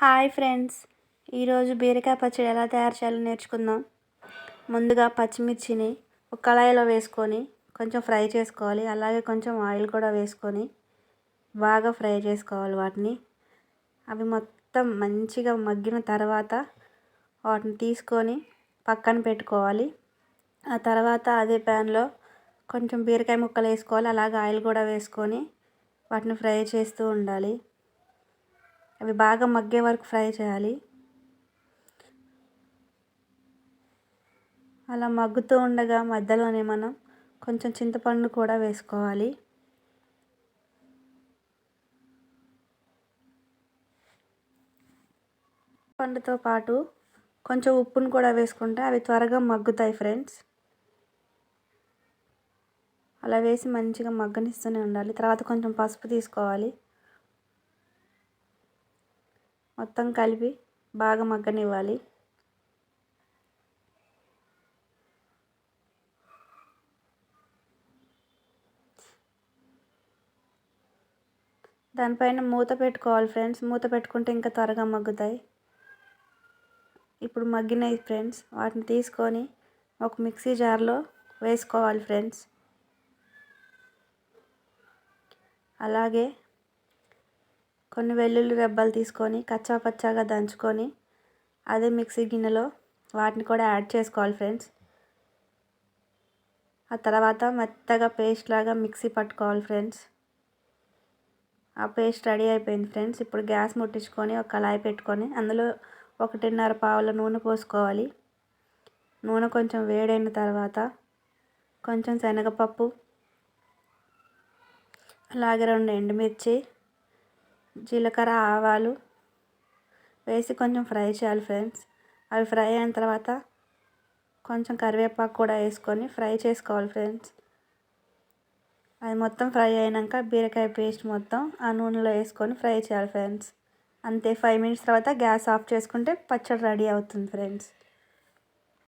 Hi friends, ఈరోజు బీరకాయ పచ్చడి ఎలా తయారు చేయాలో నేర్చుకుందాం. ముందుగా పచ్చిమిర్చిని ఒక కళాయిలో వేసుకొని కొంచెం ఫ్రై చేసుకోవాలి. అలాగే కొంచెం ఆయిల్ కూడా వేసుకొని బాగా ఫ్రై చేసుకోవాలి వాటిని. అవి మొత్తం మంచిగా మగ్గిన తర్వాత వాటిని తీసుకొని పక్కన పెట్టుకోవాలి. ఆ తర్వాత అదే ప్యాన్లో కొంచెం బీరకాయ ముక్కలు వేసుకోవాలి. అలాగే ఆయిల్ కూడా వేసుకొని వాటిని ఫ్రై చేస్తూ ఉండాలి. అవి బాగా మగ్గే వరకు ఫ్రై చేయాలి. అలా మగ్గుతూ ఉండగా మధ్యలోనే మనం కొంచెం చింతపండు కూడా వేసుకోవాలి. పండుతో పాటు కొంచెం ఉప్పును కూడా వేసుకుంటే అవి త్వరగా మగ్గుతాయి ఫ్రెండ్స్. అలా వేసి మంచిగా మగ్గనిస్తూనే ఉండాలి. తర్వాత కొంచెం పసుపు తీసుకోవాలి. మొత్తం కలిపి బాగా మగ్గనివ్వాలి. దానిపైన మూత పెట్టుకోవాలి ఫ్రెండ్స్. మూత పెట్టుకుంటే ఇంకా త్వరగా మగ్గుతాయి. ఇప్పుడు మగ్గినాయి ఫ్రెండ్స్. వాటిని తీసుకొని ఒక మిక్సీ జార్లో వేసుకోవాలి ఫ్రెండ్స్. అలాగే కొన్ని వెల్లుల్లి రెబ్బలు తీసుకొని కచ్చా పచ్చాగా దంచుకొని అదే మిక్సీ గిన్నెలో వాటిని కూడా యాడ్ చేసుకోవాలి ఫ్రెండ్స్. ఆ తర్వాత మెత్తగా పేస్ట్ లాగా మిక్సీ పట్టుకోవాలి ఫ్రెండ్స్. ఆ పేస్ట్ రెడీ అయిపోయింది ఫ్రెండ్స్. ఇప్పుడు గ్యాస్ ముట్టించుకొని ఒక కళాయి పెట్టుకొని అందులో 1.5 పావుల నూనె పోసుకోవాలి. నూనె కొంచెం వేడైన తర్వాత కొంచెం శనగపప్పు, అలాగే 2 ఎండుమిర్చి, జీలకర్ర, ఆవాలు వేసి కొంచెం ఫ్రై చేయాలి ఫ్రెండ్స్. అవి ఫ్రై అయిన తర్వాత కొంచెం కరివేపాకు కూడా వేసుకొని ఫ్రై చేసుకోవాలి ఫ్రెండ్స్. అది మొత్తం ఫ్రై అయినాక బీరకాయ పేస్ట్ మొత్తం ఆ నూనెలో వేసుకొని ఫ్రై చేయాలి ఫ్రెండ్స్. అంతే, 5 మినిట్స్ తర్వాత గ్యాస్ ఆఫ్ చేసుకుంటే పచ్చడి రెడీ అవుతుంది ఫ్రెండ్స్.